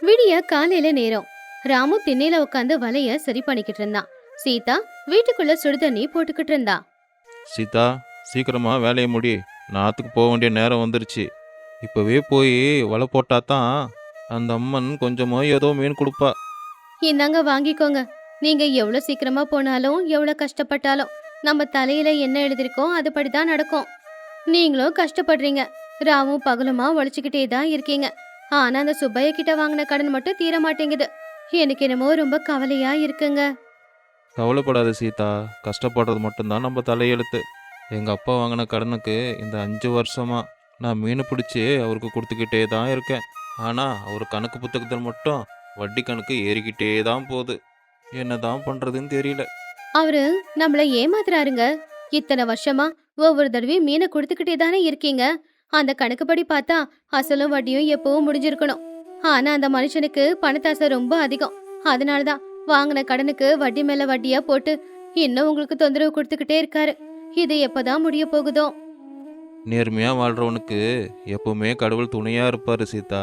விடிய காலையில நேரம் ராமு திண்ணையில உட்காந்து வலைய சரி பண்ணிக்கிட்டு இருந்தான். சீதா வீட்டுக்குள்ள சுடுதண்ணி போட்டுக்கிட்டு இருந்தா. சீதா, சீக்கிரமா வேலையை முடி. நான் ஆற்றுக்கு போக வேண்டிய நேரம் வந்துருச்சு. இப்போவே போய் வலை போட்டா தான் அந்த அம்மன் கொஞ்சமோ ஏதோ மீன் கொடுப்பா. இந்தாங்க வாங்கிக்கோங்க. நீங்க எவ்வளவு சீக்கிரமா போனாலும் எவ்வளவு கஷ்டப்பட்டாலும் நம்ம தலையில என்ன எழுதிருக்கோ அதுபடிதான் நடக்கும். நீங்களும் கஷ்டப்படுறீங்க, ராமு பகலுமா உழைச்சுக்கிட்டே தான் இருக்கீங்க. ஆனா அந்த சுப்பைய கிட்ட வாங்கின கடன் மட்டும் தீர மாட்டேங்குது. எனக்கு என்னமோ ரொம்ப கவலையா இருக்குங்க. கவலைப்படாத சீதா, கஷ்டப்படுறது மட்டும்தான் நம்ம தலையெழுத்து. எங்கள் அப்பா வாங்கின கடனுக்கு இந்த 5 வருஷமா நான் மீன் பிடிச்சி அவருக்கு கொடுத்துக்கிட்டே தான் இருக்கேன். ஆனால் அவர் கணக்கு புத்தகத்தில் மட்டும் வட்டி கணக்கு ஏறிக்கிட்டே தான் போகுது. என்ன தான் பண்ணுறதுன்னு தெரியல. அவரு நம்மள ஏமாத்துறாருங்க. இத்தனை வருஷமா ஒவ்வொரு தடவையும் மீனை கொடுத்துக்கிட்டே தானே இருக்கீங்க. அந்த கணக்குப்படி பார்த்தா அசலும் வட்டியும் எப்பவும் முடிஞ்சிருக்கணும். ஆனா அந்த மனுஷனுக்கு பணத்தாசை ரொம்ப அதிகம். அதனாலதான் வாங்கின கடனுக்கு வட்டி மேல வட்டியா போட்டு இன்னும் உங்களுக்கு தொந்தரவு கொடுத்துக்கிட்டே இருக்காரு. இது எப்பதான் முடிய போகுதோ? நேர்மையாக வாழ்கிறவனுக்கு எப்பவுமே கடவுள் துணையாக இருப்பார் சீதா.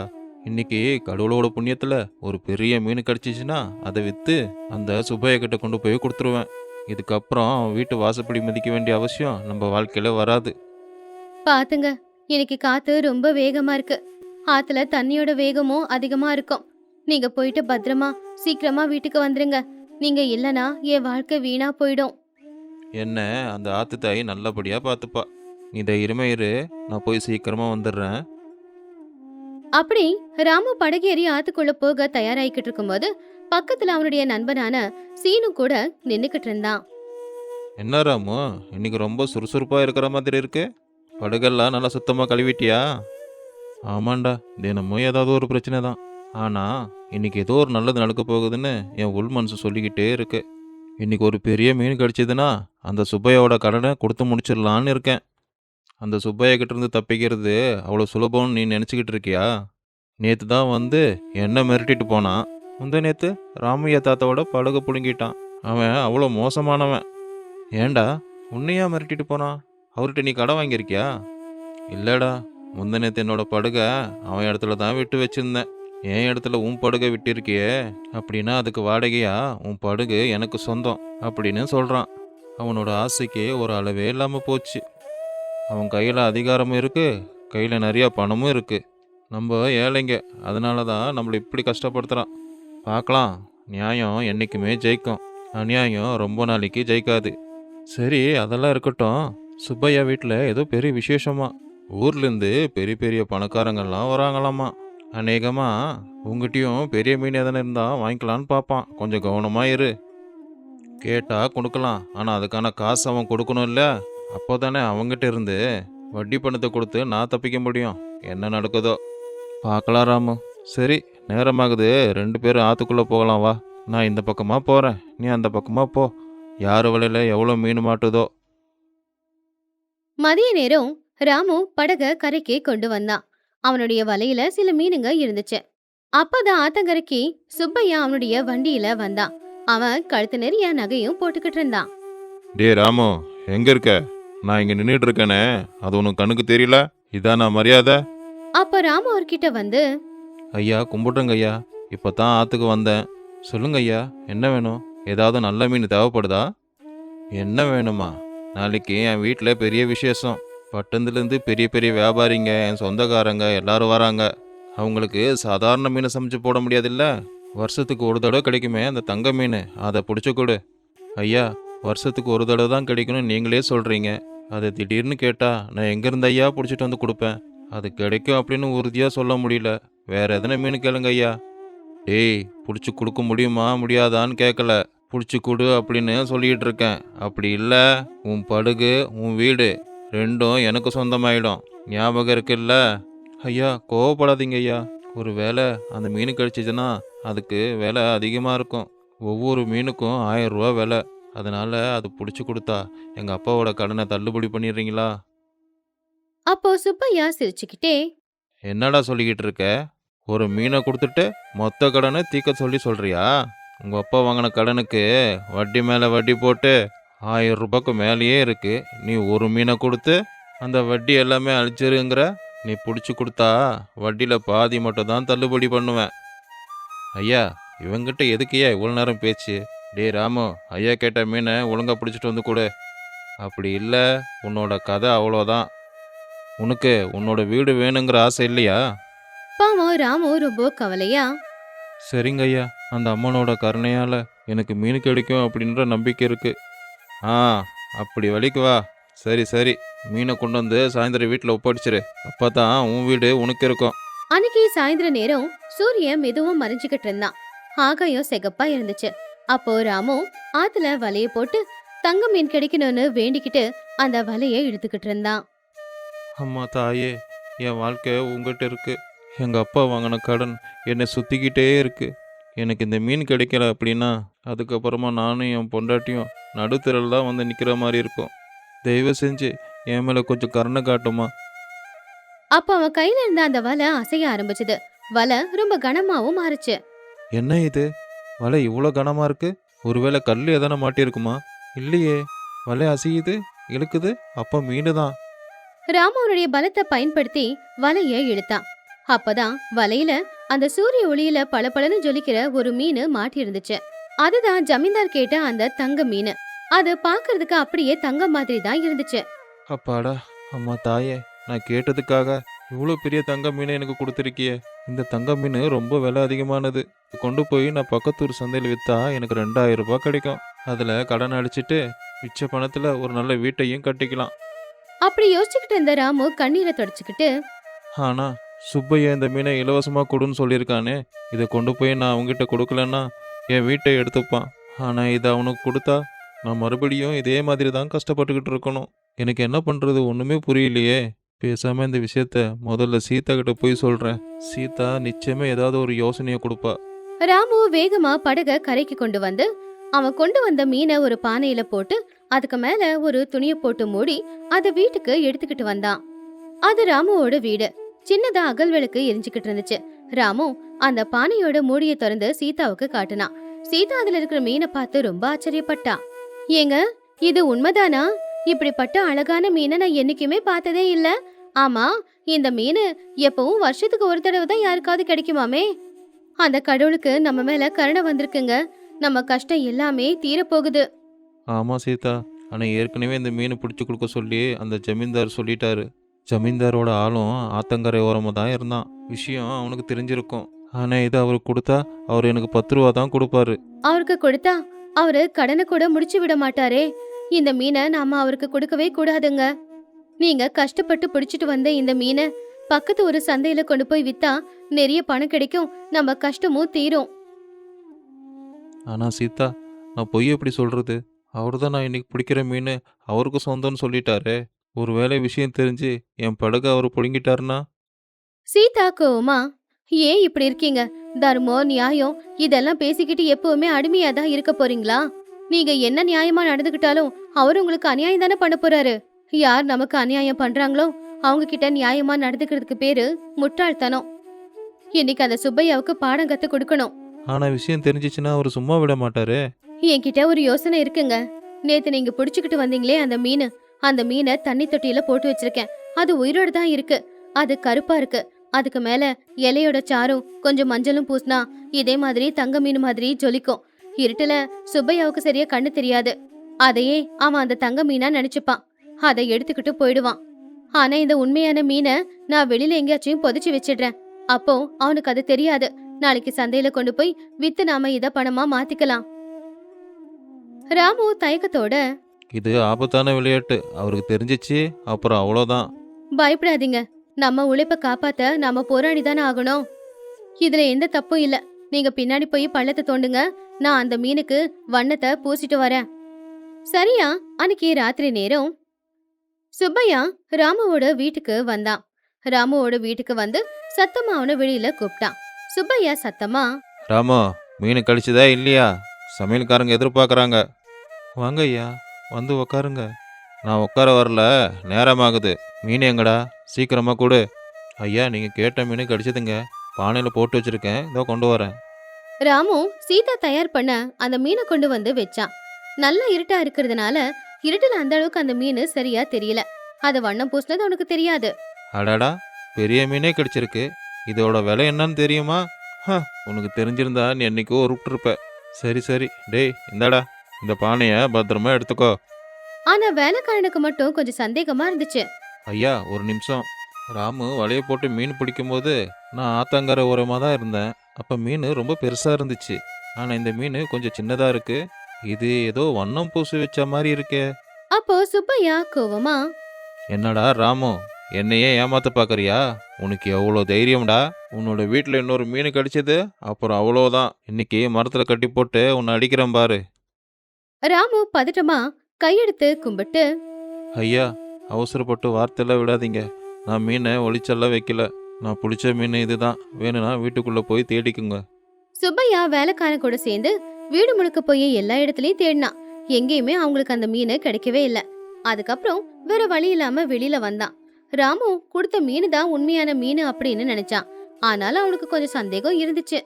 இன்னைக்கு கடவுளோட புண்ணியத்தில் ஒரு பெரிய மீன் கிடச்சிச்சின்னா அதை விற்று அந்த சுப்பைய கிட்ட கொண்டு போய் கொடுத்துருவேன். இதுக்கப்புறம் அவன் வீட்டு வாசப்படி மதிக்க வேண்டிய அவசியம் நம்ம வாழ்க்கையில் வராது. பாத்துங்க, இன்னைக்கு காத்து ரொம்ப வேகமா இருக்கு. ஆத்துல தண்ணியோட வேகமும் அதிகமா இருக்கும். நீங்க போயிட்டு பத்திரமா சீக்கிரமா வீட்டுக்கு வந்துருங்க. நீங்க இல்லனா என் வாழ்க்கை வீணா போயிடும். என்ன அந்த ஆத்து தாய் நல்லபடியாக பார்த்துப்பா. நீ தைரியமா இரு, நான் போய் சீக்கிரமாக வந்துடுறேன். அப்படி ராமு படகேறி ஆத்துக்குள்ள போக தயாராயிக்கிட்டு இருக்கும்போது பக்கத்துல அவனுடைய நண்பனான சீனு கூட நின்னுக்கிட்டு இருந்தான். என்ன ராமு, இன்னைக்கு ரொம்ப சுறுசுறுப்பாக இருக்கிற மாதிரி இருக்கு. படகெல்லாம் நல்லா சுத்தமாக கழுவிட்டியா? ஆமாண்டா, தினமும் ஏதாவது ஒரு பிரச்சனை தான். ஆனால் இன்னைக்கு ஏதோ ஒரு நல்லது நடக்க போகுதுன்னு என் உள் மனசு சொல்லிக்கிட்டே இருக்கு. இன்னைக்கு ஒரு பெரிய மீன் கிடச்சிதுன்னா அந்த சுப்பையோட கடனை கொடுத்து முடிச்சிடலான்னு இருக்கேன். அந்த சுப்பையா கிட்ட இருந்து தப்பிக்கிறது அவ்வளோ சுலபம்னு நீ நினச்சிக்கிட்டு இருக்கியா? நேற்று தான் வந்து என்ன மிரட்டிட்டு போனான். முந்த நேற்று ராமையா தாத்தாவோட படகு பிடுங்கிட்டான். அவன் அவ்வளோ மோசமானவன். ஏன்டா, உன்னையா மிரட்டிட்டு போனான்? அவர்கிட்ட நீ கடன் வாங்கியிருக்கியா? இல்லைடா, முந்த நேற்று என்னோட படகை அவன் இடத்துல தான் விட்டு வச்சிருந்தேன். என் இடத்துல உன் படகை விட்டிருக்கியே, அப்படின்னா அதுக்கு வாடகையா உன் படகு எனக்கு சொந்தம் அப்படின்னு சொல்கிறான். அவனோட ஆசைக்கு ஒரு அளவே இல்லாமல் போச்சு. அவன் கையில் அதிகாரமும் இருக்குது, கையில் நிறையா பணமும் இருக்குது. நம்ம ஏழைங்க, அதனால தான் நம்மளை இப்படி கஷ்டப்படுத்துகிறான். பார்க்கலாம், நியாயம் என்றைக்குமே ஜெயிக்கும், அநியாயம் ரொம்ப நாளைக்கு ஜெயிக்காது. சரி, அதெல்லாம் இருக்கட்டும். சுப்பையா வீட்டில் ஏதோ பெரிய விசேஷமா. ஊர்லேருந்து பெரிய பெரிய பணக்காரங்கள்லாம் வராங்களாமா. அநேகமாக உங்ககிட்டயும் பெரிய மீன் எதனா இருந்தால் வாங்கிக்கலான்னு பார்ப்பான். கொஞ்சம் கவனமாக இரு. கேட்டால் கொடுக்கலாம், ஆனால் அதுக்கான காசு அவன் கொடுக்கணும் இல்லை? அப்போ தானே அவங்ககிட்ட இருந்து வட்டி பணத்தை கொடுத்து நான் தப்பிக்க முடியும். என்ன நடக்குதோ பார்க்கலாம் ராமு. சரி, நேரமாகுது, 2 பேரும் ஆற்றுக்குள்ளே போகலாம் வா. நான் இந்த பக்கமாக போகிறேன், நீ அந்த பக்கமாக போ. யார் வலையில் எவ்வளோ மீன் மாட்டுதோ. மதிய நேரம் ராமு படக கரைக்கு கொண்டு வந்தான். அவனுடைய வலையில சில மீனுங்க இருந்துச்சு. அப்பதான் ஆத்தங்கரைக்கு சுப்பையா அவனுடைய வண்டியில வந்தான். அவன் கழுத்து நிறைய நகையும் போட்டுக்கிட்டு இருந்தான். டே ராமு, எங்கே இருக்க? நான் இங்கே நின்றுட்டு இருக்கேனே, அது உனக்கு கண்ணுக்கு தெரியல? இதான் நான் மரியாதை. அப்ப ராமு அவர்கிட்ட வந்து, ஐயா கும்பிட்றேங்க ஐயா, இப்போ தான் ஆற்றுக்கு வந்தேன். சொல்லுங்க ஐயா, என்ன வேணும்? ஏதாவது நல்ல மீன் தேவைப்படுதா? என்ன வேணுமா? நாளைக்கு என் வீட்டில் பெரிய விசேஷம். பட்டணத்துலேருந்து பெரிய பெரிய வியாபாரிங்க, என் சொந்தக்காரங்க எல்லாரும் வராங்க. அவங்களுக்கு சாதாரண மீனை சமைச்சு போட முடியாதுல்ல. வருஷத்துக்கு ஒரு தடவை கிடைக்குமே அந்த தங்க மீன், அதை பிடிச்சி கொடு. ஐயா, வருஷத்துக்கு ஒரு தடவை தான் கிடைக்கணும்னு நீங்களே சொல்கிறீங்க. அதை திடீர்னு கேட்டால் நான் எங்கேருந்து ஐயா பிடிச்சிட்டு வந்து கொடுப்பேன்? அது கிடைக்கும் அப்படின்னு உறுதியாக சொல்ல முடியல. வேற எதனா மீன் கேளுங்க ஐயா. டேய், பிடிச்சி கொடுக்க முடியுமா முடியாதான்னு கேட்கல, பிடிச்சி கொடு அப்படின்னு சொல்லிகிட்டு இருக்கேன். அப்படி இல்லை, உன் படகு உன் வீடு ரெண்டும் எனக்கு சொந்தமாயிடும். ஞாபகம் இருக்குல்ல? ஐயா கோவப்படாதீங்க ஐயா. ஒரு வேளை அந்த மீன் கழிச்சிச்சுன்னா அதுக்கு விலை அதிகமாக இருக்கும். ஒவ்வொரு மீனுக்கும் 1000 ரூபா விலை. அதனால் அது பிடிச்சி கொடுத்தா எங்கள் அப்பாவோட கடனை தள்ளுபடி பண்ணிடுறீங்களா? அப்போ சுப்பையா சிரிச்சுக்கிட்டே, என்னடா சொல்லிக்கிட்டு இருக்க? ஒரு மீனை கொடுத்துட்டு மொத்த கடனை தீக்க சொல்றியா? உங்கள் அப்பா வாங்கின கடனுக்கு வட்டி மேலே வட்டி போட்டு 1000 ரூபாய்க்கு மேலேயே இருக்கு. நீ ஒரு மீனை கொடுத்து அந்த வட்டி எல்லாமே அழிச்சிருங்கிற. நீ பிடிச்சி கொடுத்தா வட்டியில் பாதி மட்டும் தான் தள்ளுபடி பண்ணுவேன். ஐயா இவங்கிட்ட எதுக்குய்யா இவ்வளோ நேரம் பேச்சு? டேய் ராமு, ஐயா கேட்ட மீனை ஒழுங்கா பிடிச்சிட்டு வந்து கொடு. அப்படி இல்லை உன்னோட கதை அவ்வளோதான். உனக்கு உன்னோட வீடு வேணுங்கிற ஆசை இல்லையா? பாவம் ராமு ரொம்ப கவலையா, சரிங்க ஐயா, அந்த அம்மனோட கருணையால் எனக்கு மீன் கிடைக்கும் அப்படின்ற நம்பிக்கை இருக்கு. ஆ, அப்படி வழிக்கு வா. சரி சரி, மீனை கொண்டு வந்து சாயந்தரம் வீட்டில் ஒப்படைச்சிரு. அப்போ தான் உன் வீடு உனக்கு இருக்கும். அன்னைக்கு சாயந்தர நேரம் சூரியன் மெதுவும் மறைஞ்சுக்கிட்டு இருந்தான். ஆகாயம் சிகப்பா இருந்துச்சு. அப்போ ராமு ஆத்துல வலைய போட்டு தங்க மீன் கிடைக்கணும்னு வேண்டிக்கிட்டு அந்த வலைய இழுத்துக்கிட்டு இருந்தான். அம்மா தாயே, என் வாழ்க்கை உங்ககிட்ட இருக்கு. எங்கள் அப்பா வாங்கின கடன் என்னை சுற்றிக்கிட்டே இருக்கு. எனக்கு இந்த மீன் கிடைக்கல அப்படின்னா அதுக்கப்புறமா நானும் என் பொண்டாட்டியும் நடுத்தரில் தான் வந்து நிற்கிற மாதிரி இருக்கும். தயவு செஞ்சு என் மேலே கொஞ்சம் கருணை காட்டுமா. அப்ப அவன் கையில இருந்த அந்த வலை அசைய ஆரம்பிச்சது. வலை ரொம்ப கனமாவும் மாறுச்சு. என்ன இது, வலை இவ்வளோ கனமாக இருக்கு? ஒருவேளை கல் எதனா மாட்டியிருக்குமா? இல்லையே, வலை அசையுது, இழுக்குது. அப்போ மீன் தான். ராமு அவனுடைய பலத்தை பயன்படுத்தி வலைய இழுத்தான். அப்பதான் வலையில அந்த சூரிய ஒளியில பளபளன்னு ஜொலிக்கிற ஒரு மீன் மாட்டி இருந்துச்சு. அதுதான் ஜமீன்தார் கேட்ட அந்த தங்க மீன். அது பாக்குறதுக்கு அப்படியே தங்கம் மாதிரி தான் இருந்துச்சு. அப்பாடா, அம்மா தாயே, நான் கேட்டதுக்காக இவ்வளோ பெரிய தங்க மீனை எனக்கு கொடுத்துருக்கியே. இந்த தங்க மீன் ரொம்ப விலை அதிகமானது. கொண்டு போய் நான் பக்கத்தூர் சந்தையில் விற்றா எனக்கு 2000 ரூபாய் கிடைக்கும். அதில் கடன் அடிச்சிட்டு மிச்ச பணத்தில் ஒரு நல்ல வீட்டையும் கட்டிக்கலாம். அப்படி யோசிச்சுக்கிட்டு இருந்த ராமு கண்ணீரை தொடச்சுக்கிட்டு, ஆனால் சுப்பையா இந்த மீனை இலவசமாக கொடுன்னு சொல்லியிருக்கானே. இதை கொண்டு போய் நான் அவங்ககிட்ட கொடுக்கலன்னா என் வீட்டை எடுத்துப்பான். ஆனால் இதை அவனுக்கு கொடுத்தா நான் மறுபடியும் இதே மாதிரி தான் கஷ்டப்பட்டுக்கிட்டு இருக்கணும். எனக்கு என்ன பண்ணுறது ஒன்றுமே புரியலையே. பேசாமல் இந்த விஷயத்த முதல்ல சீதா கிட்ட போய் சொல்கிறேன். சீதா நிச்சயமாக ஏதாவது ஒரு யோசனையை கொடுப்பா. ராமு வேகமா படக கரைக்கு கொண்டு வந்து அவன் கொண்டு வந்த மீனை ஒரு பானையில போட்டு அதுக்கு மேல ஒரு துணிய போட்டு மூடி அத வீட்டுக்கு எடுத்துக்கிட்டு வந்தான். அது ராமுவோட வீடு. சின்னதா அகல் விளக்கு எரிஞ்சுக்கிட்டு இருந்துச்சு. ராமு அந்த பானையோட மூடிய திறந்து சீதாவுக்கு காட்டுனான். சீதா அதுல இருக்கிற மீனை பார்த்து ரொம்ப ஆச்சரியப்பட்டா. ஏங்க, இது உண்மைதானா? இப்படிப்பட்ட அழகான மீனை நான் என்னைக்குமே பார்த்ததே இல்ல. ஆமா, இந்த மீன் எப்பவும் வருஷத்துக்கு ஒரு தடவை தான் யாருக்காவது கிடைக்குமாமே. அந்த கடவுளுக்கு நம்ம மேல கருணை வந்திருக்குங்க. நம்ம கஷ்டம் எல்லாமே தீரப்போகுது. ஆமாம் சீதா, ஆனால் ஏற்கனவே இந்த மீன் பிடிச்சி கொடுக்க சொல்லி அந்த ஜமீன்தார் சொல்லிட்டாரு. ஜமீன்தாரோட ஆளும் ஆத்தங்கரை ஓரமாக தான் இருந்தான். விஷயம் அவனுக்கு தெரிஞ்சிருக்கும். ஆனால் இதை அவருக்கு கொடுத்தா அவர் எனக்கு 10 ரூபா தான் கொடுப்பாரு. அவருக்கு கொடுத்தா அவரு கடனை கூட முடிச்சு விட மாட்டாரே. இந்த மீனை நாம அவருக்கு கொடுக்கவே கூடாதுங்க. நீங்க கஷ்டப்பட்டு பிடிச்சிட்டு வந்த இந்த மீனை பக்கத்து ஒரு சந்தையில கொண்டு போய் வித்தா நிறைய பணம் கிடைக்கும். நம்ம கஷ்டமும் தீரும். ஆனால் சீதா, நான் பொய் எப்படி சொல்கிறது? அவர் தான் நான் இன்னைக்கு பிடிக்கிற மீன் அவருக்கு சொந்தம்னு சொல்லிட்டாரு. ஒருவேளை விஷயம் தெரிஞ்சு என் படகை அவர் பிடுங்கிட்டாருன்னா? சீதா கோவமா, ஏன் இப்படி இருக்கீங்க? தர்மம் நியாயம் இதெல்லாம் பேசிக்கிட்டு எப்பவுமே அடிமையா தான் இருக்க போறீங்களா? நீங்க என்ன நியாயமா நடந்துகிட்டாலும் அவர் உங்களுக்கு அநியாயம் தானே பண்ண போறாரு. யார் நமக்கு அநியாயம் பண்றாங்களோ அவங்க கிட்ட நியாயமா நடந்துக்கிறதுக்கு பேரு முட்டாள்தனம். இன்னைக்கு அந்த சுப்பையாவுக்கு பாடம் கத்து கொடுக்கணும். ஆனால் விஷயம் தெரிஞ்சிச்சுன்னா அவர் சும்மா விட மாட்டாரு. என்கிட்ட ஒரு யோசனை இருக்குங்க. நேத்து நீங்க புடிச்சுக்கிட்டு வந்தீங்களே அந்த மீனை தண்ணி தொட்டியில போட்டு வச்சிருக்கேன். அது உயிரோட தான் இருக்கு. அது கருப்பா இருக்கு. அதுக்கு மேல இலையோட சாரும் கொஞ்சம் மஞ்சளும் பூசினா இதே மாதிரி தங்க மீன் மாதிரி ஜொலிக்கும். இருட்டுல சுப்பையாவுக்கு சரியா கண்ணு தெரியாது. அதையே அவன் அந்த தங்க மீனா நினைச்சுப்பான். அதை எடுத்துக்கிட்டு போயிடுவான். ஆனா இந்த உண்மையான மீனை நான் வெளியில எங்கேயாச்சும் புதைச்சு வச்சிடுறேன். அப்போ அவனுக்கு அது தெரியாது. நாளைக்கு சந்தையில கொண்டு போய் வித்து நாம இத பணமா மாத்திக்கலாம். ராமு தயக்கத்தோட, இது ஆபத்தான விளையாட்டு, அவருக்கு தெரிஞ்சிச்சு அப்புறம் அவ்வளோதான். பயப்படாதீங்க. நம்ம உழைப்ப காப்பாத்த நாம போராடி தானே ஆகணும். இதுல எந்த தப்பும் இல்ல. நீங்க பின்னாடி போய் பள்ளத்தை தோண்டுங்க. நான் அந்த மீனுக்கு வண்ணத்தை பூசிட்டு வரேன். சரியா அன்னைக்கு ராத்திரி நேரம் சுப்பையா ராமுவோட வீட்டுக்கு வந்தான். ராமுவோட வீட்டுக்கு வந்து சத்தமா அவனை வெளியில கூப்பிட்டான். சுப்பையா சத்தமா, ராமோ, மீன் கழிச்சுதா இல்லையா? சமையல்காரங்க எதிர்பார்க்குறாங்க. வாங்க ஐயா, வந்து உக்காருங்க. நான் உட்கார வரல, நேரமாகுது. மீன் எங்கடா? சீக்கிரமாக கொடு. ஐயா, நீங்கள் கேட்ட மீன் கடிச்சதுங்க. பானையில் போட்டு வச்சுருக்கேன், இதோ கொண்டு வரேன். ராமு சீதா தயார் பண்ண அந்த மீனை கொண்டு வந்து வச்சான். நல்லா இருட்டா இருக்கிறதுனால இருட்டுல அந்த அளவுக்கு அந்த மீன் சரியா தெரியல. அது வண்ணம் பூசினது அவனுக்கு தெரியாது. அடாடா, பெரிய மீனே கிடைச்சிருக்கு. இதோட விலை என்னன்னு தெரியுமா? உனக்கு தெரிஞ்சிருந்தா நீ என்னைக்கோ உருப்பிட்டுருப்ப. சரி சரி, டேய் இந்தாடா, இந்த பானையை பத்திரமா எடுத்துக்கோ. ஆனா வேலைக்காரனுக்கு மட்டும் கொஞ்சம் சந்தேகமா இருந்துச்சு. ஐயா ஒரு நிமிஷம். ராமு வலையை போட்டு மீன் பிடிக்கும்போது நான் ஆத்தங்கரை ஓரமாக தான் இருந்தேன். அப்போ மீன் ரொம்ப பெருசாக இருந்துச்சு. ஆனால் இந்த மீன் கொஞ்சம் சின்னதாக இருக்கு. இது ஏதோ வண்ணம் பூசி வச்ச மாதிரி இருக்கே. அப்போ சுப்பையா கோவமா, என்னடா ராமு, என்னையே ஏமாத்த பார்க்கறியா? உனக்கு எவ்வளோ தைரியம்டா? உன்னோட வீட்டில் இன்னொரு மீன் கடிச்சது, அப்புறம் அவ்வளோதான். இன்னைக்கு மரத்தில் கட்டி போட்டு உன்னை அடிக்கிறேன் பாரு. ராமு பதட்டமா கையெடுத்து கும்பிட்டு, ஐயா அவசரப்பட்டு வார்த்தையெல்லாம் விடாதீங்க. நான் மீனை ஒளிச்செல்லாம் வைக்கல. நான் பிடிச்ச மீன் இதுதான். வேணும்னா வீட்டுக்குள்ளே போய் தேடிக்குங்க. சுப்பையா வேலைக்காரன் கூட சேர்ந்து வீடு முழுக்க போய் எல்லா இடத்துலயும் தேடினான். எங்கேயுமே அவங்களுக்கு அந்த மீன் கிடைக்கவே இல்ல. அதுக்கப்புறம் வேற வழி இல்லாம வெளியில வந்தான். ராமு கொடுத்த மீன் தான் உண்மையான மீன் அப்படின்னு நினைச்சான். ஆனாலும் அவனுக்கு கொஞ்சம் சந்தேகம் இருந்துச்சு.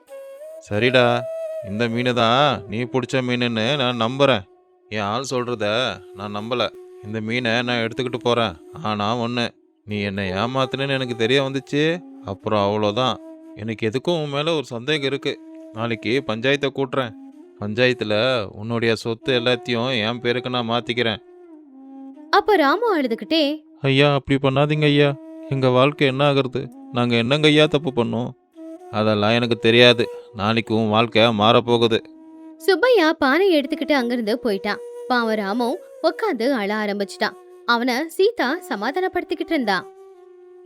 சரிடா, இந்த மீன் தான் நீ பிடிச்ச மீனுன்னு நான் நம்புகிறேன். என் ஆள் சொல்கிறத நான் நம்பலை. இந்த மீனை நான் எடுத்துக்கிட்டு போகிறேன். ஆனால் ஒன்று, நீ என்னை ஏமாத்துனேன்னு எனக்கு தெரிய வந்துச்சு, அப்புறம் அவ்வளோதான். எனக்கு எதுக்கும் உன் மேலே ஒரு சந்தேகம் இருக்குது. நாளைக்கு பஞ்சாயத்தை கூட்டுறேன். பஞ்சாயத்தில் உன்னுடைய சொத்து எல்லாத்தையும் என் பேருக்கு நான் மாற்றிக்கிறேன். அப்ப ராமு அழுதுகிட்டே, ஐயா அப்படி பண்ணாதீங்க ஐயா. எங்கள் வாழ்க்கை என்ன ஆகுறது? நாங்கள் என்னங்க ஐயா தப்பு பண்ணோம்? அதெல்லாம் எனக்கு தெரியாது. நாளைக்கு உன் வாழ்க்கை மாறப்போகுது. சுப்பையா பானையை எடுத்துக்கிட்டு அங்கிருந்து போயிட்டான். பாவம் ராமு உட்காந்து அழ ஆரம்பிச்சிட்டான். அவனை சீதா சமாதானப்படுத்திக்கிட்டு இருந்தா.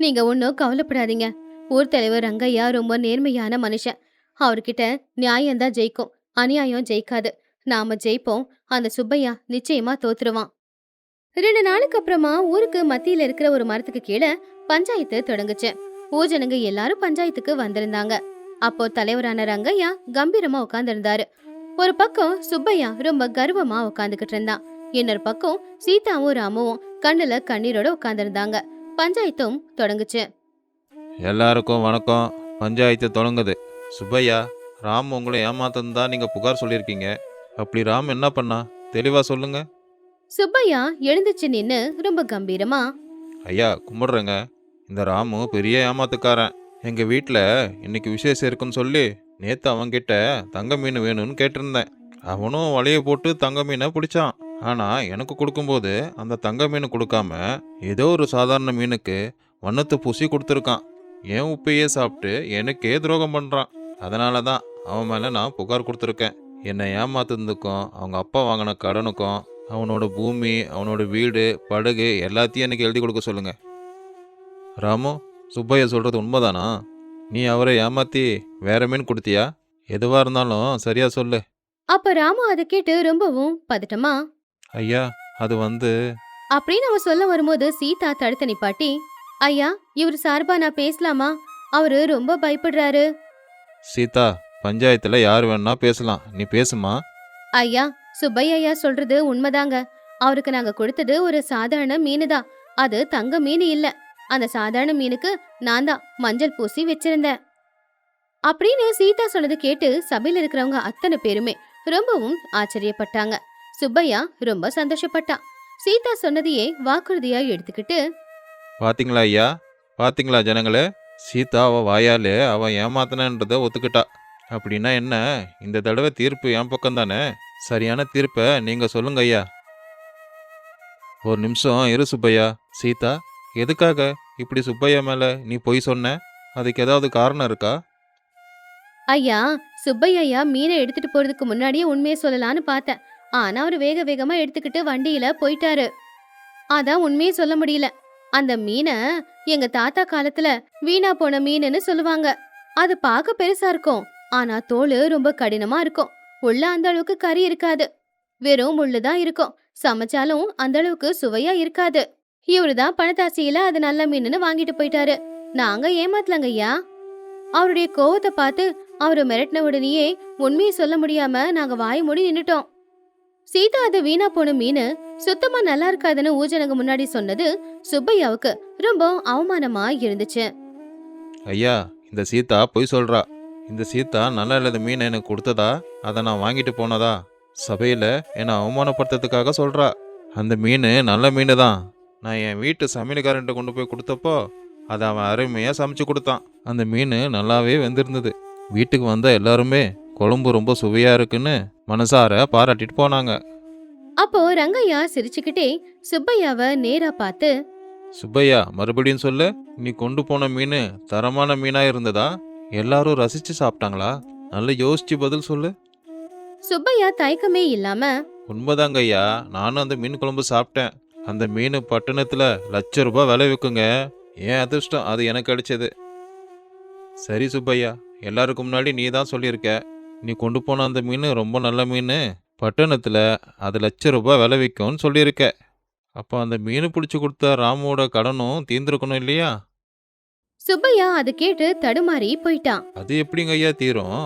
நீங்க ஒன்னும் கவலைப்படாதீங்க. ஊர் தலைவர் ரங்கையா ரொம்ப நேர்மையான மனுஷன். அவர்கிட்ட நியாயம்தான் ஜெயிக்கும், அநியாயம் ஜெயிக்காது. நாம ஜெயிப்போம். அந்த சுப்பையா நிச்சயமா தோத்துருவான். 2 நாளுக்கு அப்புறமா ஊருக்கு மத்தியில இருக்கிற ஒரு மரத்துக்கு கீழே பஞ்சாயத்து தொடங்குச்சு. ஊஜனங்க எல்லாரும் பஞ்சாயத்துக்கு வந்திருந்தாங்க. அப்போ தலைவரான ரங்கையா கம்பீரமா உட்கார்ந்திருந்தாரு. ஒரு பக்கம் சுப்பையா ரொம்ப கர்வமா உட்காந்துக்கிட்டு இருந்தான். இன்னொரு பக்கம் சீதாவும் ராமுவும் கண்ணுல கண்ணீரோட உட்கார்ந்திருந்தாங்க. பஞ்சாயத்தும் தொடங்குச்சு. எல்லாருக்கும் வணக்கம். பஞ்சாயத்து தொடங்குது. சுப்பையா, ராம் உங்களை ஏமாத்தன்னு தான் நீங்கள் புகார் சொல்லியிருக்கீங்க. அப்படி ராம் என்ன பண்ணா? தெளிவாக சொல்லுங்க. சுப்பையா எழுந்துச்சு நின்னு ரொம்ப கம்பீரமா, ஐயா கும்பிடுறேங்க. இந்த ராமு பெரிய ஏமாத்துக்காரன். எங்கள் வீட்டில் இன்னைக்கு விசேஷம் இருக்குன்னு சொல்லி நேற்று அவன்கிட்ட தங்க மீன் வேணும்னு கேட்டிருந்தேன். அவனும் வலையை போட்டு தங்க மீனை பிடிச்சான். ஆனால் எனக்கு கொடுக்கும்போது அந்த தங்க மீன் கொடுக்காம ஏதோ ஒரு சாதாரண மீனுக்கு வண்ணத்தை பூசி கொடுத்துருக்கான். என் உப்பையே சாப்பிட்டு எனக்கே துரோகம் பண்ணுறான். அதனால தான் அவன் மேலே நான் புகார் கொடுத்துருக்கேன். என்னை ஏமாத்துனதுக்கும் அவங்க அப்பா வாங்கின கடனுக்கும் அவனோட பூமி, அவனோட வீடு, படகு எல்லாத்தையும் எனக்கு எழுதி கொடுக்க சொல்லுங்க. ராமு, சுப்பையா சொல்கிறது உண்மைதானா? நீ அவரை ஏமாத்தி வேற மீன் கொடுத்தியா? எதுவாக இருந்தாலும் சரியா சொல்லு. அப்ப ராமு அதை கேட்டு ரொம்பவும் பதட்டமா, ஐயா அது அப்படின்னு அவன் சொல்ல வரும்போது சீதா தடுத்து நிப்பாட்டி, ஐயா இவர் சார்பா நான் பேசலாமா? அவரு ரொம்ப பயப்படுறாரு. சீதா, பஞ்சாயத்தில் யார் வேணா பேசலாம். நீ பேசுமா. ஐயா சுப்பையா சொல்றது உண்மைதாங்க. அவருக்கு நாங்க கொடுத்தது ஒரு சாதாரண மீனு தான். அது தங்க மீன் இல்ல. அந்த சாதாரண மீனுக்கு நான் தான் மஞ்சள் பூசி வச்சிருந்தேன் அப்படின்னு சீதா சொன்னது கேட்டு சபையில இருக்கிறவங்க அத்தனை பேருமே ரொம்பவும் ஆச்சரியப்பட்டாங்க. சுப்பையா ரொம்ப சந்தோஷப்பட்டான். சீதா சொன்னதையே வாக்குறுதியா எடுத்துக்கிட்டு, பாத்தீங்களா ஐயா, பாத்தீங்களா ஜனங்களே, சீதா அவ வாயாலே அவ ஏமாத்தனன்றதை ஒத்துக்கிட்டா. அப்படின்னா என்ன, இந்த தடவை தீர்ப்பு என் பக்கம் தானே? சரியான தீர்ப்பை நீங்க சொல்லுங்க ஐயா. ஒரு நிமிஷம் இரு சுப்பையா. சீதா, எதுக்காக இப்படி சுப்பையா மேல நீ பொய் சொன்ன? அதுக்கு ஏதாவது காரணம் இருக்கா? ஐயா சுப்பையா மீனை எடுத்துட்டு போறதுக்கு முன்னாடியே உண்மையை சொல்லலான்னு பார்த்தேன். ஆனா அவரு வேக வேகமா எடுத்துக்கிட்டு வண்டியில போயிட்டாரு. அதான் உண்மையை சொல்ல முடியல. அந்த மீனை எங்க தாத்தா காலத்துல வீணா போன மீனுன்னு சொல்லுவாங்க. அது பார்க்க பெருசா இருக்கும். ஆனா தோல் ரொம்ப கடினமா இருக்கும். உள்ள அந்த அளவுக்கு கறி இருக்காது. வெறும் முள்ளுதான் இருக்கும். சமைச்சாலும் அந்த அளவுக்கு சுவையா இருக்காது. இவருதான் பணத்தாசையில அது நல்ல மீனுன்னு வாங்கிட்டு போயிட்டாரு. நாங்க ஏமாத்தலங்க ஐயா. அவருடைய கோவத்தை பார்த்து அவரு மிரட்டின உடனேயே உண்மையை சொல்ல முடியாம நாங்க வாய் மூடி நின்னுட்டோம். சீதா அது வீணா போன மீனு சுத்தமா நல்லா இருக்காதுன்னு ஊஜனங்க முன்னாடி சொன்னது சுப்பையாவுக்கு ரொம்ப அவமானமா இருந்துச்சு. ஐயா, இந்த சீதா பொய் சொல்றா. இந்த சீதா நல்லா இல்லாத மீனை எனக்கு கொடுத்ததா, அதை நான் வாங்கிட்டு போனதா, சபையில் என்னை அவமானப்படுத்துறதுக்காக சொல்றா. அந்த மீன் நல்ல மீன் தான். நான் என் வீட்டு சமையல்காரன்ட்ட கொண்டு போய் கொடுத்தப்போ அதை அவன் அருமையாக சமைச்சு கொடுத்தான். அந்த மீன் நல்லாவே வெந்திருந்தது. வீட்டுக்கு வந்த எல்லாருமே குழம்பு ரொம்ப சுவையா இருக்குன்னு மனசார பாராட்டிட்டு போனாங்க. அப்போ ரங்கையா சிரிச்சுக்கிட்டே சுப்பையாவை நேரா பார்த்து, சுப்பையா, மறுபடியும் சொல்லு. நீ கொண்டு போன மீன் தரமான மீனா இருந்ததா? எல்லாரும் ரசிச்சு சாப்பிட்டாங்களா? நல்லா யோசிச்சு பதில் சொல்லு. சுப்பையா தயக்கமே இல்லாம, உண்மைதாங்க ஐயா, நானும் அந்த மீன் குழம்பு சாப்பிட்டேன். அந்த மீன் பட்டணத்துல ₹1,00,000 விலை விற்குங்க. ஏன் அதிர்ஷ்டம் அது எனக்கு கிடைச்சது. சரி சுப்பையா, எல்லாருக்கும் முன்னாடி நீ தான் சொல்லியிருக்க, நீ கொண்டு போன அந்த மீன் ரொம்ப நல்ல மீன், பட்டணத்துல அது ₹1,00,000 விலை விற்கும்னு சொல்லியிருக்க. அப்போ அந்த மீன் பிடிச்சி கொடுத்த ராமுவோட கடனும் தீர்ந்துருக்கணும் இல்லையா? சுப்பையா அது கேட்டு தடுமாறி போயிட்டான். அது எப்படிங்க ஐயா தீரும்?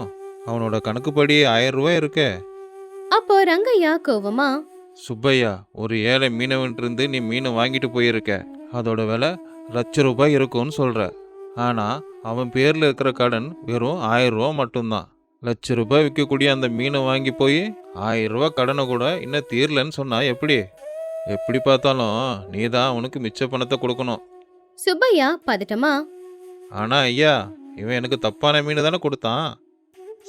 அவனோட கணக்குப்படி ₹1000 இருக்கே. அப்போ ரங்கையா கோவமா, சுப்பையா, ஒரு ஏழை மீனவன்றிருந்து நீ மீனை வாங்கிட்டு போயிருக்க. அதோட விலை ₹1,00,000 இருக்கும்னு சொல்ற. ஆனா அவன் பேர்ல இருக்கிற கடன் வெறும் ₹1000 மட்டும்தான். ₹1,00,000 விற்கக்கூடிய அந்த மீனை வாங்கி போய் ₹1000 கடனை கூட இன்னும் தீரலன்னு சொன்னா எப்படி? எப்படி பார்த்தாலும் நீ தான் அவனுக்கு மிச்ச பணத்தை கொடுக்கணும். சுப்பையா பதட்டமா, ஆனா ஐயா, இவன் எனக்கு தப்பான மீன் தானே கொடுத்தான்.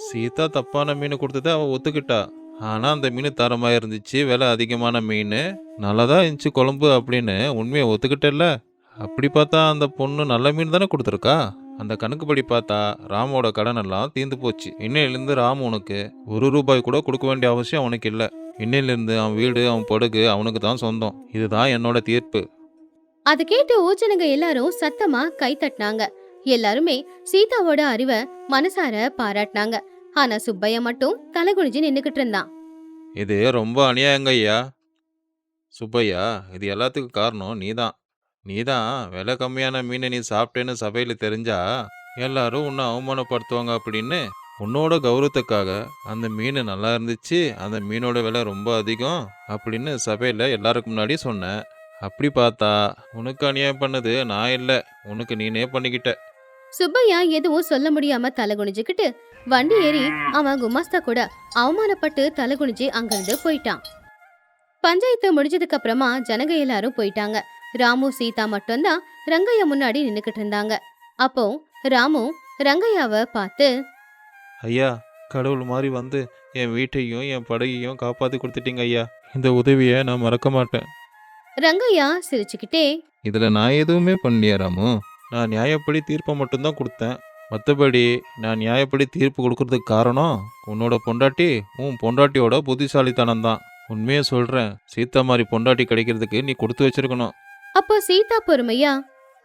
சீதா தப்பான மீன் கொடுத்ததை அவன் ஒத்துக்கிட்டா. ஆனா அந்த மீன் தரமா இருந்துச்சு, விலை அதிகமான மீன், நல்லதா இருந்துச்சு குழம்பு அப்படின்னு உண்மையை ஒத்துக்கிட்டல. அப்படி பார்த்தா அந்த பொண்ணு நல்ல மீன் தானே கொடுத்துருக்கா. அந்த கணக்குப்படி பார்த்தா ராமோட கடன் எல்லாம் தீர்ந்து போச்சு. இன்னையிலிருந்து ராம் உனக்கு ₹1 கூட கொடுக்க வேண்டிய அவசியம் அவனுக்கு இல்லை. இன்னையிலிருந்து அவன் வீடு, அவன் படகு அவனுக்கு தான் சொந்தம். இதுதான் என்னோட தீர்ப்பு. அது கேட்டு ஊச்சனுங்க எல்லாரும் சத்தமா கை தட்டினாங்க. எல்லாருமே சீதாவோட அறிவை மனசார பாராட்டினாங்க. ஆனா சுப்பையா மட்டும் தலை குனிஞ்சு நின்னுக்கிட்டு இருந்தான். இது ரொம்ப அநியாயங்க ஐயா. சுப்பையா, இது எல்லாத்துக்கும் காரணம் நீதான். நீதான் விலை கம்மியான மீனை நீ சாப்பிட்டேன்னு சபையில் தெரிஞ்சா எல்லாரும் உன்னை அவமானப்படுத்துவாங்க அப்படின்னு உன்னோட கௌரவத்துக்காக அந்த மீன் நல்லா இருந்துச்சு, அந்த மீனோட விலை ரொம்ப அதிகம் அப்படின்னு சபையில் எல்லாருக்கும் முன்னாடி சொன்னேன். அப்படி பார்த்தா உனக்கு அநியாயம் பண்ணது நான் இல்லை, உனக்கு நீனே பண்ணிக்கிட்ட. சுப்பையா எதுவும் சொல்ல முடியாம தலை குனிஞ்சுக்கிட்டு வண்டி ஏறி அவன் குமாஸ்தா கூட அவமானப்பட்டு தலை குனிஞ்சு அங்கிருந்து போயிட்டான். பஞ்சாயத்து முடிஞ்சதுக்கு அப்புறமா ஜனங்க எல்லாரும் போயிட்டாங்க. ராமு சீதா மட்டும்தான் ரங்கையா முன்னாடி நின்னுக்கிட்டு இருந்தாங்க. அப்போ ராமு ரங்கையாவை பார்த்து, ஐயா, கடவுள் மாதிரி வந்து என் வீட்டையும் என் படகையும் காப்பாற்றி கொடுத்துட்டீங்க ஐயா. இந்த உதவியை நான் மறக்க மாட்டேன். ரங்கையா சிரிச்சுக்கிட்டே, இதில் நான் எதுவுமே பண்ணலையா ராமு? நான் நியாயப்படி தீர்ப்பை மட்டும்தான் கொடுத்தேன். மற்றபடி நான் நியாயப்படி தீர்ப்பு கொடுக்கறதுக்கு காரணம் உன்னோட பொண்டாட்டி, உன் பொண்டாட்டியோட புத்திசாலித்தனம் தான். உண்மையை சொல்கிறேன், சீதா மாதிரி பொண்டாட்டி கிடைக்கிறதுக்கு நீ கொடுத்து வச்சிருக்கணும். அப்போ சீதா பொறுமையா,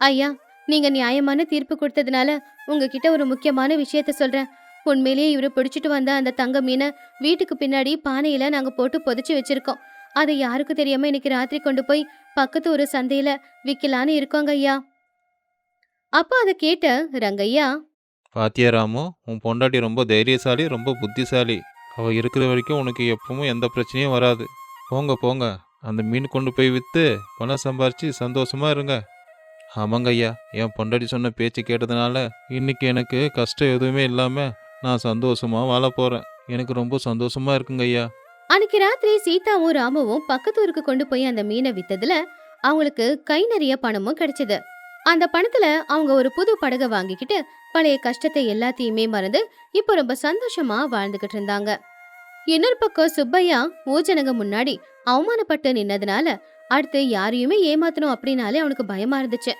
ஐயா, நீங்க நியாயமான தீர்ப்பு கொடுத்ததுனால உங்ககிட்ட ஒரு முக்கியமான விஷயத்த சொல்றேன். உண்மையிலேயே இவரு பிடிச்சிட்டு வந்த அந்த தங்க மீனை வீட்டுக்கு பின்னாடி பானையில நாங்க போட்டு புதைச்சு வச்சிருக்கோம். அதை யாருக்கும் தெரியாம இன்னைக்கு ராத்திரி கொண்டு போய் பக்கத்து ஒரு சந்தையில விக்கலான்னு இருக்கோங்க ஐயா. அப்ப அதை கேட்ட ரங்கையா, பாத்தியா ராமு, உன் பொண்டாட்டி ரொம்ப தைரியசாலி, ரொம்ப புத்திசாலி. அவள் இருக்கிற வரைக்கும் உனக்கு எப்பவும் எந்த பிரச்சனையும் வராது. போங்க போங்க, அந்த மீன் கொண்டு போய் விற்று பணம் சம்பாரிச்சு சந்தோஷமா இருங்க. ஆமாங்க ஐயா, என் பொண்டாட்டி சொன்ன பேச்சு கேட்டதுனால இன்னைக்கு எனக்கு கஷ்டம் எதுவுமே இல்லாமல் நான் சந்தோஷமா வாழ போகிறேன். எனக்கு ரொம்ப சந்தோஷமா இருக்குங்க ஐயா. அன்னைக்கு ராத்திரி சீதாவும் ராமுவும் பக்கத்து ஊருக்கு கொண்டு போய் அந்த மீனை வித்ததுல அவங்களுக்கு கை நிறைய பணமும் கிடைச்சது. அந்த பணத்துல அவங்க ஒரு புது படகை வாங்கிக்கிட்டு பழைய கஷ்டத்தை எல்லாத்தையுமே மறந்து இப்ப ரொம்ப சந்தோஷமா வாழ்ந்துகிட்டு இருந்தாங்க. இன்னொரு பக்கம் சுப்பையா ஊஜனங்க முன்னாடி அவமானப்பட்டு நின்னதுனால அடுத்து யாரையுமே ஏமாத்தணும் அப்படின்னாலே அவனுக்கு பயமா இருந்துச்சு.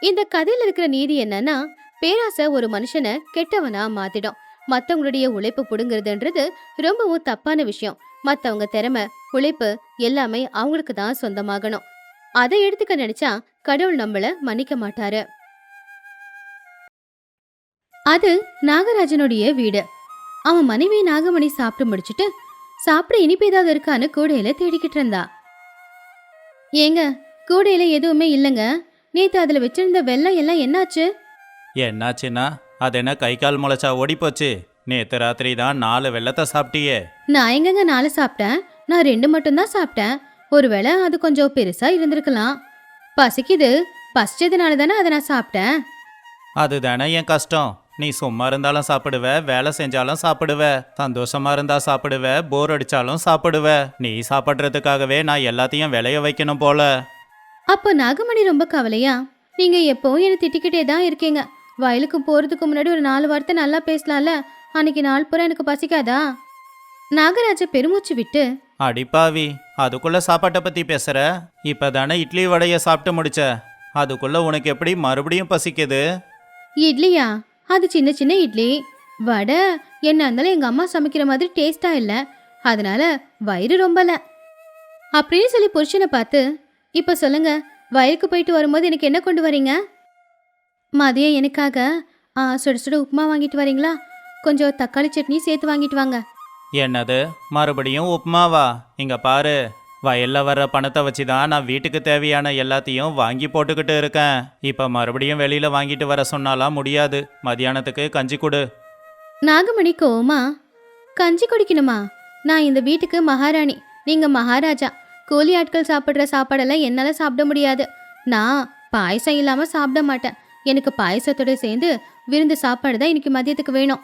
இந்த கதையில இருக்கிற நீதி என்னன்னா, பேராசை ஒரு மனுஷனை கெட்டவனா மாத்திடும். மத்தவங்களுடைய உழைப்பு புடுங்கிறதுன்றது ரொம்பவும் தப்பான விஷயம். மத்தவங்க திறமை, உழைப்பு எல்லாமே அவங்களுக்கு தான் சொந்தமாகணும். அதை எடுத்துக்க நினைச்சா கடவுள் நம்மள மன்னிக்க மாட்டாரு. அது நாகராஜனுடைய வீடு. அவன் மனைவி நாகமணி சாப்பிட்டு முடிச்சுட்டு சாப்பிட இனிப்பு ஏதாவது இருக்கான்னு கூடையில தேடிக்கிட்டு இருந்தா. ஏங்க, கூடையில எதுவுமே இல்லைங்க. நேத்து அதுல வச்சிருந்த வெள்ளம் எல்லாம் என்னாச்சு? என்னாச்சுன்னா அது என்ன கை கால் முளைச்சா ஓடி போச்சு? நேற்று ராத்திரி தான் 4 வெள்ளத்தை சாப்பிட்டியே. நான் எங்கங்க 4 சாப்பிட்டேன்? நான் 2 மட்டும்தான் சாப்பிட்டேன். ஒருவேளை அது கொஞ்சம் பெருசா இருந்திருக்கலாம். பசிக்குது, பசிச்சதுனால தானே அதை நான் சாப்பிட்டேன். அதுதானே என் கஷ்டம். நீ சும்மா இருந்தாலும் சாப்பிடுவ, வேலை செஞ்சாலும் சாப்பிடுவ, சந்தோஷமா இருந்தா சாப்பிடுவ, போர் அடிச்சாலும் சாப்பிடுவ. நீ சாப்பிட்றதுக்காகவே நான் எல்லாத்தையும் விளைய வைக்கணும் போல. அப்போ நாகமணி ரொம்ப கவலையா, நீங்க எப்பவும் என்னை திட்டிக்கிட்டே தான் இருக்கீங்க. வயலுக்கு போறதுக்கு முன்னாடி ஒரு 4 வார்த்தை நல்லா பேசலாம்ல. அன்னைக்கு நாள் பூரா எனக்கு பசிக்காதா? நாகராஜ பெருமூச்சு விட்டு, அடிப்பாவி, அதுக்குள்ள சாப்பாட்டை பத்தி பேசுற? இப்பதானே இட்லி வடைய சாப்பிட்டு முடிச்ச, அதுக்குள்ள உனக்கு எப்படி மறுபடியும் பசிக்குது? இட்லியா? அது சின்ன சின்ன இட்லி. வடை என்ன இருந்தாலும் எங்க அம்மா சமைக்கிற மாதிரி டேஸ்டா இல்ல, அதனால வயிறு ரொம்பல அப்படின்னு சொல்லி புருஷனை பார்த்து, இப்ப சொல்லுங்க, வயலுக்கு போயிட்டு வரும்போது எனக்கு என்ன கொண்டு வரீங்க? மதியம் எனக்காக சுட சுட உப்புமா வாங்கிட்டு வரீங்களா? கொஞ்சம் தக்காளி சட்னி சேர்த்து வாங்கிட்டு வாங்க. என்னது, மறுபடியும் உப்புமாவா? இங்க பாரு, வயல்ல வர்ற பணத்தை வச்சு தான் நான் வீட்டுக்கு தேவையான எல்லாத்தையும் வாங்கி போட்டுக்கிட்டு இருக்கேன். இப்ப மறுபடியும் வெளியில வாங்கிட்டு வர சொன்னாலாம் முடியாது. மதியானத்துக்கு கஞ்சி கொடு. நாகமணி கோவமா, கஞ்சி குடிக்கணுமா? நான் இந்த வீட்டுக்கு மகாராணி, நீங்க மகாராஜா. கூலி ஆட்கள் சாப்பிட்ற சாப்பாடெல்லாம் என்னால சாப்பிட முடியாது. நான் பாயசம் இல்லாம சாப்பிட மாட்டேன். எனக்கு பாயசத்தோட சேர்ந்து விருந்து சாப்பாடு தான் இன்னைக்கு மதியத்துக்கு வேணும்.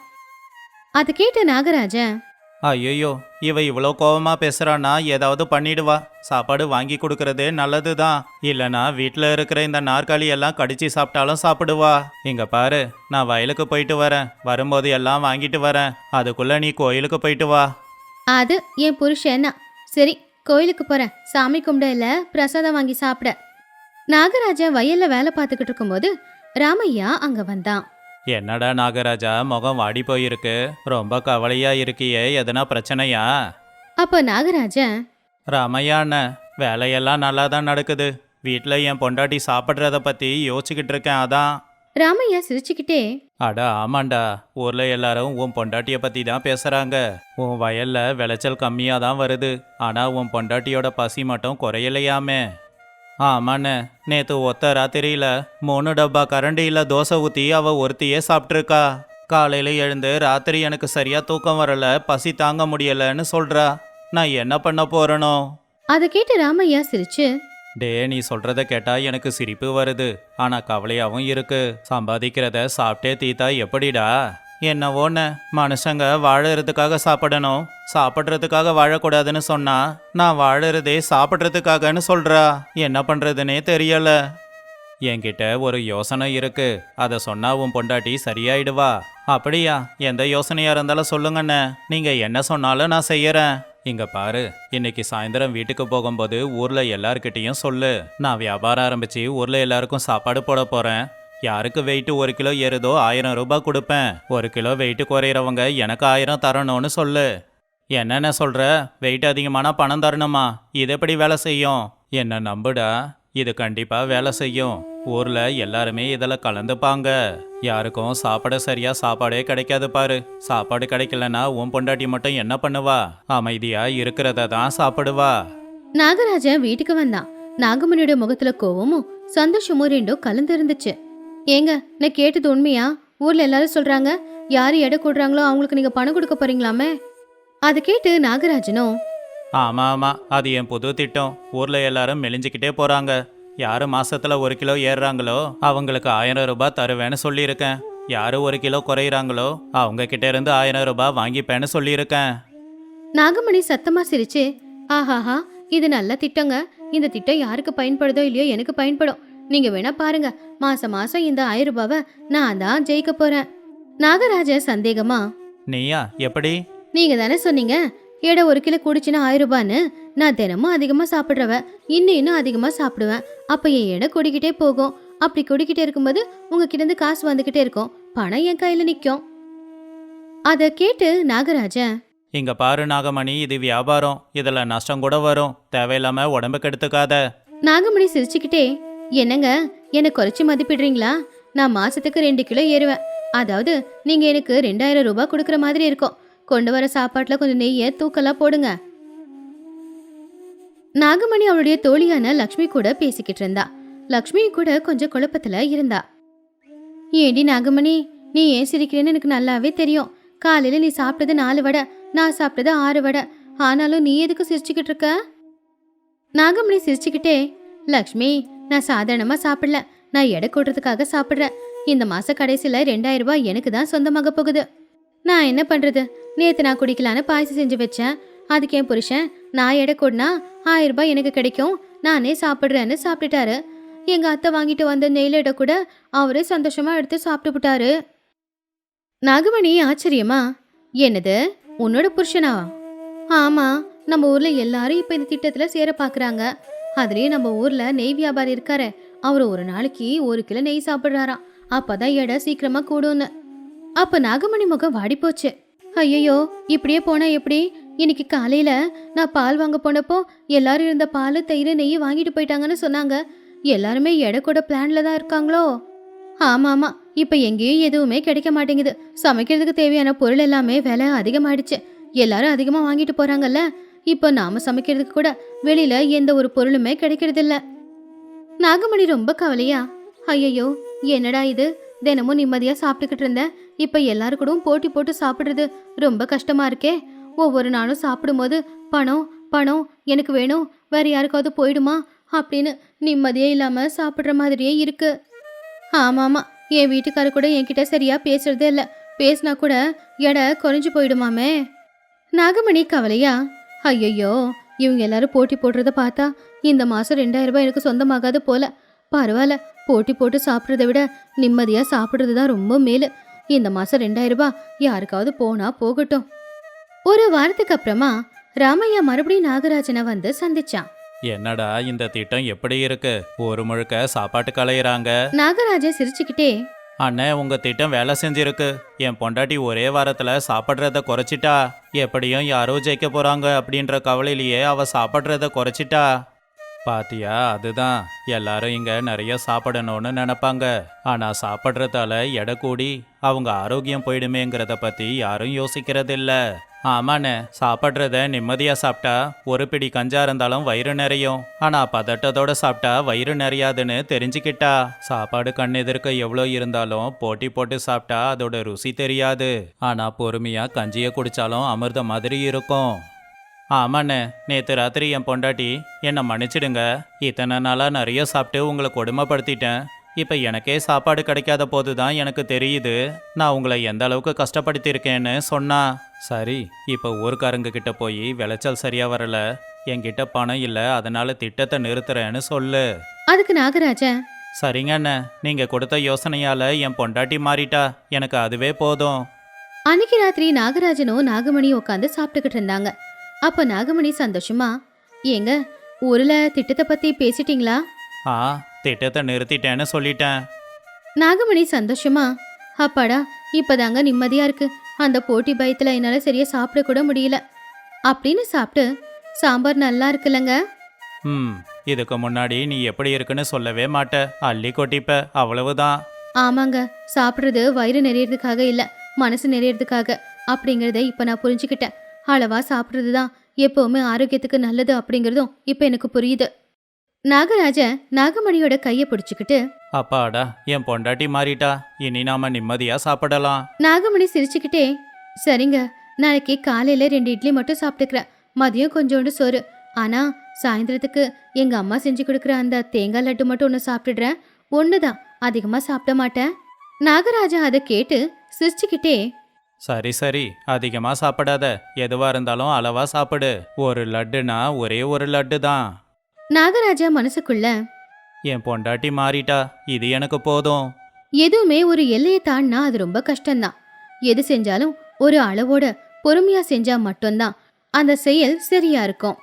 அதை கேட்ட நாகராஜன், ஐயோ, இவ இவ்வளோ கோவமா பேசுறான்னா ஏதாவது பண்ணிடுவா. சாப்பாடு வாங்கி கொடுக்கறதே நல்லதுதான். இல்லனா வீட்டில் இருக்கிற இந்த நாற்காலி எல்லாம் கடிச்சு சாப்பிட்டாலும் சாப்பிடுவா. இங்க பாரு, நான் வயலுக்கு போயிட்டு வரேன். வரும்போது எல்லாம் வாங்கிட்டு வரேன். அதுக்குள்ள நீ கோயிலுக்கு போயிட்டு வா. அது என் புருஷன்னா. சரி, கோயிலுக்கு போறேன். சாமி கும்பிட இல்ல, பிரசாதம் வாங்கி சாப்பிட. நாகராஜா வயல்ல வேலை பார்த்துக்கிட்டு இருக்கும்போது ராமையா அங்க வந்தான். என்னடா நாகராஜா, முகம் வாடி போயிருக்கு, ரொம்ப கவலையா இருக்கியே, எதனா பிரச்சனையா? அப்ப நாகராஜன், ராமையா அண்ணன், வேலையெல்லாம் நல்லா தான் நடக்குது. வீட்டில் என் பொண்டாட்டி சாப்பிட்றத பற்றி யோசிச்சுக்கிட்டு இருக்கேன், அதான். ராமையா சிரிச்சுக்கிட்டே, அட ஆமாண்டா, ஊர்ல எல்லாரும் உன் பொண்டாட்டிய பத்தி தான் பேசுறாங்க. உன் வயல்ல விளைச்சல் கம்மியா தான் வருது, ஆனா உன் பொண்டாட்டியோட பசி மட்டும் குறையலையாமே. ஆமாண்ணே, நேத்து ஒத்த ராத்திரியில 3 டப்பா கரண்டியில தோசை ஊத்தி அவ ஒருத்தியே சாப்பிட்ருக்கா. காலையில எழுந்து ராத்திரி எனக்கு சரியா தூக்கம் வரல, பசி தாங்க முடியலன்னு சொல்றா. நான் என்ன பண்ண போறனோ? அதை கேட்டு ராமையா சிரிச்சு, டே, நீ சொல்றத கேட்டா எனக்கு சிரிப்பு வருது, ஆனா கவலையாவும் இருக்கு. சம்பாதிக்கிறத சாப்பிட்டே தீத்தா எப்படிடா? என்னவோன்னு, மனுஷங்க வாழறதுக்காக சாப்பிடணும், சாப்பிட்றதுக்காக வாழக்கூடாதுன்னு சொன்னா நான் வாழறதே சாப்பிட்றதுக்காகன்னு சொல்றா. என்ன பண்றதுன்னே தெரியல. என்கிட்ட ஒரு யோசனை இருக்கு, அதை சொன்னா உன் பொண்டாட்டி சரியாயிடுவா. அப்படியா? எந்த யோசனையா இருந்தாலும் சொல்லுங்கண்ணே, நீங்க என்ன சொன்னாலும் நான் செய்யறேன். இங்க பாரு, இன்னைக்கு சாயந்தரம் வீட்டுக்கு போகும்போது ஊர்ல எல்லார்கிட்டையும் சொல்லு, நான் வியாபாரம் ஆரம்பிச்சு ஊர்ல எல்லாருக்கும் சாப்பாடு போட போறேன். யாருக்கு வெயிட்டு 1 கிலோ ஏறுதோ 1000 ரூபாய் கொடுப்பேன். 1 கிலோ வெயிட்டு குறையிறவங்க எனக்கு 1000 தரணும்னு சொல்லு. என்னென்ன சொல்ற? வெயிட் அதிகமான பணம் தரணுமா? இது எப்படி வேலை செய்யும்? என்ன நம்புடா, இது கண்டிப்பா வேலை செய்யும். ஊர்ல எல்லாருமே இதில் கலந்துப்பாங்க. யாருக்கும் சாப்பாடு சரியா சாப்பாடே கிடைக்காது பாரு. சாப்பாடு கிடைக்கலன்னா உன் பொண்டாட்டி மட்டும் என்ன பண்ணுவா? அமைதியா இருக்கிறத தான் சாப்பிடுவா. நாகராஜன் வீட்டுக்கு வந்தான். நாகமணியோட முகத்துல கோவமும் சந்தோஷமும் ரெண்டும் கலந்து இருந்துச்சு. ஏங்க, நான் கேட்டது உண்மையா? ஊர்ல எல்லாரும் சொல்றாங்க, யாரு எடை கூடுறாங்களோ அவங்களுக்கு நீங்க பணம் கொடுக்க போறீங்களாமே. அதை கேட்டு நாகராஜனும், ஆமா ஆமா, அது என் புது திட்டம். ஊர்ல எல்லாரும் மெலிஞ்சுக்கிட்டே போறாங்க. யாரு மாசத்துல 1 கிலோ ஏறுறாங்களோ அவங்களுக்கு 1000 ரூபாய் தருவேன்னு சொல்லியிருக்கேன். யாரு 1 கிலோ குறையிறாங்களோ அவங்க கிட்ட இருந்து 1000 ரூபாய் வாங்கிப்பேன்னு சொல்லியிருக்கேன். நாகமணி சத்தமா சிரிச்சு, ஆஹாஹா, இது நல்ல திட்டங்க. இந்த திட்டம் யாருக்கு பயன்படுதோ இல்லையோ எனக்கு பயன்படும். நீங்க வேணா பாருங்க, மாசம் மாசம் இந்த 1000 ரூபாவை நான் தான் ஜெயிக்க போறேன். நாகராஜ சந்தேகமா, நீயா? எப்படி? நீங்க தானே சொன்னீங்க எடை 1 கிலோ கூடிச்சுன்னா 1000 ரூபான்னு. நான் தினமும் அதிகமா சாப்பிட்றவ, இன்னும் அதிகமா சாப்பிடுவேன். அப்ப என் எடை கூடிக்கிட்டே போகும். அப்படி கூடிக்கிட்டே இருக்கும்போது உங்ககிட்ட இருந்து காசு வந்துகிட்டே இருக்கும், பணம் என் கையில நிக்கும். அத கேட்டு நாகராஜன், இங்க பாரு நாகமணி, இது வியாபாரம், இதுல நஷ்டம் கூட வரும். தேவையில்லாம உடம்புக்கு எடுத்துக்காத. நாகமணி சிரிச்சுக்கிட்டே, என்னங்க, என்னை குறைச்சி மதிப்பிடுறீங்களா? நான் மாசத்துக்கு 2 கிலோ ஏறுவேன். அதாவது நீங்க எனக்கு 2000 ரூபாய் கொடுக்குற மாதிரி இருக்கும். கொண்டு வர சாப்பாட்டுல கொஞ்சம் நெய்யை தூக்கலா போடுங்க. நாகமணி அவளுடைய தோழியான லக்ஷ்மி கூட பேசிக்கிட்டு இருந்தா. லக்ஷ்மி கூட கொஞ்சம் குழப்பத்துல இருந்தா. ஏண்டி நாகமணி, நீ ஏன் சிரிக்கிறேன்னு எனக்கு நல்லாவே தெரியும். காலையில நீ சாப்பிட்டது 4 வடை, நான் சாப்பிட்டது 6 வடை. ஆனாலும் நீ எதுக்கு சிரிச்சுக்கிட்டு இருக்க? நாகமணி சிரிச்சுக்கிட்டே, லக்ஷ்மி, நான் சாதாரணமா சாப்பிடல, நான் எடை கூடுறதுக்காக சாப்பிட்றேன். இந்த மாச கடைசியில 2000 ரூபாய் எனக்கு தான் சொந்தமாக போகுது. நான் என்ன பண்றது? நேத்து நான் குடிக்கலான்னு பாயசம் செஞ்சு வச்சேன். அதுக்கு என் புருஷன், நான் எடை கூடனா 1000 ரூபாய் எனக்கு கிடைக்கும், நானே சாப்பிட்றேன்னு சாப்பிட்டுட்டாரு. எங்க அத்தை வாங்கிட்டு வந்த நெய்லட கூட அவரே சந்தோஷமா எடுத்து சாப்பிட்டுப்புட்டாரு. நாகமணி ஆச்சரியமா, என்னது, உன்னோட புருஷனா? ஆமா, நம்ம ஊர்ல எல்லாரும் இப்ப இந்த திட்டத்துல சேர பாக்குறாங்க. அதுலயும் நம்ம ஊர்ல நெய் வியாபாரி இருக்காரு, அவரு ஒரு நாளைக்கு 1 கிலோ நெய் சாப்பிடுறாராம். அப்பதான் எடை சீக்கிரமா கூடும்னு. அப்ப நாகமணி முகம் வாடி போச்சு. ஐயோ, இப்படியே போனா எப்படி? இன்னைக்கு காலையில நான் பால் வாங்க போனப்போ எல்லாரும் இருந்த பால், தயிர், நெய் வாங்கிட்டு போயிட்டாங்கன்னு சொன்னாங்க. எல்லாருமே எடை கூட பிளான்ல தான் இருக்காங்களோ? ஆமா, இப்ப எங்கேயும் எதுவுமே கிடைக்க மாட்டேங்குது. சமைக்கிறதுக்கு தேவையான பொருள் எல்லாமே விலை அதிகமாயிடுச்சு. எல்லாரும் அதிகமா வாங்கிட்டு போறாங்கல்ல. இப்போ நாம சமைக்கிறதுக்கு கூட வெளியில எந்த ஒரு பொருளுமே கிடைக்கிறது இல்ல. நாகமணி ரொம்ப கவலையா, ஐயோ, என்னடா இது, தினமும் நிம்மதியா சாப்பிட்டுக்கிட்டு இருந்தேன். இப்ப எல்லாரு கூடவும் போட்டி போட்டு சாப்பிடுறது ரொம்ப கஷ்டமா இருக்கே. ஒவ்வொரு நாளும் சாப்பிடும்போது பணம் பணம் எனக்கு வேணும், வேற யாருக்காவது போயிடுமா அப்படின்னு நிம்மதியே இல்லாம சாப்பிடுற மாதிரியே இருக்கு. ஆமாமா, என் வீட்டுக்காரர் கூட என்கிட்ட சரியா பேசுறதே இல்ல. பேசினா கூட எடை குறைஞ்சு போயிடுமாமே. நாகமணி கவலையா, ஐயோ, இவங்க எல்லாரும் போட்டி போடுறத பார்த்தா இந்த மாசம் 2000 ரூபாய் எனக்கு சொந்தமாகாது போல. பரவாயில்ல, போட்டி போட்டு சாப்பிட்றத விட நிம்மதியா சாப்பிட்றது தான் ரொம்ப மேலு. இந்த மாசம் 2000 ரூபாய் யாருக்காவது போனா போகட்டும். ஒரு வாரத்துக்கு அப்புறமா ராமையா மறுபடியும் நாகராஜனை வந்து சந்திச்சான். என்னடா இந்த திட்டம் எப்படி இருக்கு? ஒரு முழுக்க சாப்பாட்டு கலையிறாங்க. நாகராஜன் சிரிச்சுக்கிட்டே, அண்ணே, உங்க திட்டம் வேலை செஞ்சிருக்கு. என் பொண்டாட்டி ஒரே வாரத்துல சாப்பிட்றத குறைச்சிட்டா. எப்படியும் யாரோ ஜெயிக்க போறாங்க அப்படின்ற கவலையிலேயே அவ சாப்பிட்றத குறைச்சிட்டா. பாத்தியா, அதுதான் எல்லாரும் இங்க நிறைய சாப்பிடணும்னு நினைப்பாங்க. ஆனா சாப்பிட்றதால எடை கூடி அவங்க ஆரோக்கியம் போயிடுமேங்கிறத பத்தி யாரும் யோசிக்கிறது இல்ல. ஆமாண்ணே, சாப்பிட்றத நிம்மதியா சாப்பிட்டா ஒரு பிடி கஞ்சா இருந்தாலும் வயிறு நிறையும். ஆனா பதட்டத்தோட சாப்பிட்டா வயிறு நிறையாதுன்னு தெரிஞ்சுக்கிட்டா. சாப்பாடு கண் எதிர்க்க எவ்வளோ இருந்தாலும் போட்டி போட்டு சாப்பிட்டா அதோட ருசி தெரியாது. ஆனா பொறுமையா கஞ்சியை குடிச்சாலும் அமிர்த மாதிரி இருக்கும். ஆமாண்ணே, நேற்று ராத்திரி என் பொண்டாட்டி என்னை மன்னிச்சிடுங்க, இத்தனை நாளாக நிறைய சாப்பிட்டு உங்களை கொடுமைப்படுத்திட்டேன். இப்போ எனக்கே சாப்பாடு கிடைக்காத போது தான் எனக்கு தெரியுது நான் உங்களை எந்த அளவுக்கு கஷ்டப்படுத்தியிருக்கேன்னு சொன்னா. சரி, இப்போ ஊர்க்காரங்க கிட்ட போய் விளைச்சல் சரியா வரல, என்கிட்ட பணம் இல்லை, அதனால திட்டத்தை நிறுத்துறேன்னு சொல்லு. அதுக்கு நாகராஜன், சரிங்க அண்ணே, நீங்கள் கொடுத்த யோசனையால் என் பொண்டாட்டி மாறிட்டா, எனக்கு அதுவே போதும். அன்னைக்கு ராத்திரி நாகராஜனும் நாகமணியும் உட்காந்து சாப்பிட்டுக்கிட்டு இருந்தாங்க. அப்ப நாகமணி சந்தோஷமா, ஏங்க, ஊர்ல திட்டத்தை பத்தி பேசிட்டீங்களா? ஆ, திட்டத்தை நிறுத்திட்டேன்னு சொல்லிட்டேன். நாகமணி சந்தோஷமா, அப்பாடா, இப்பதாங்க நிம்மதியா இருக்கு. அந்த போட்டி பயத்துல என்னால சரியா சாப்பிட கூட முடியல அப்படின்னு சாப்பிட்டு, சாம்பார் நல்லா இருக்குல்லங்க. இதுக்கு முன்னாடி நீ எப்படி இருக்குன்னு சொல்லவே மாட்ட, அள்ளி கொட்டிப்ப, அவ்வளவுதான். ஆமாங்க, சாப்பிடுறது வயிறு நிறையறதுக்காக இல்ல, மனசு நிறையறதுக்காக அப்படிங்கறத இப்ப நான் புரிஞ்சுக்கிட்டேன். அளவா சாப்பிடுறது தான் எப்பவுமே ஆரோக்கியத்துக்கு நல்லது அப்படிங்கறதும் இப்ப எனக்கு புரியுது. நாகராஜன் நாகமணியோட கைய பிடிச்சுக்கிட்டு, அப்பாடா, என் பொண்டாட்டி மாறிட்டா, இனி நாம நிம்மதியா சாப்பிடலாம். நாகமணி சிரிச்சுக்கிட்டே, சரிங்க, நாளைக்கு காலையில 2 இட்லி மட்டும் சாப்பிட்டுக்கிறேன், மதியம் கொஞ்சோண்டு சோறு. ஆனா சாயந்தரத்துக்கு எங்க அம்மா செஞ்சு கொடுக்குற அந்த தேங்காய் லட்டு மட்டும் ஒன்று சாப்பிட்டுடுறேன். ஒண்ணுதான், அதிகமா சாப்பிட மாட்டேன். நாகராஜா அதை கேட்டு சிரிச்சுக்கிட்டே, சரி சரி, அதிகமா சாப்பிடாத, எதுவா இருந்தாலும் அளவா சாப்பிடு. ஒரு லட்டுனா ஒரே ஒரு லட்டு தான். நாகராஜா மனசுக்குள்ள, என் பொண்டாட்டி மாறிட்டா, இது எனக்கு போதும். எதுவுமே ஒரு எல்லையை தாண்டினா அது ரொம்ப கஷ்டம்தான். எது செஞ்சாலும் ஒரு அளவோட பொறுமையா செஞ்சா மட்டும்தான் அந்த செயல் சரியா இருக்கும்.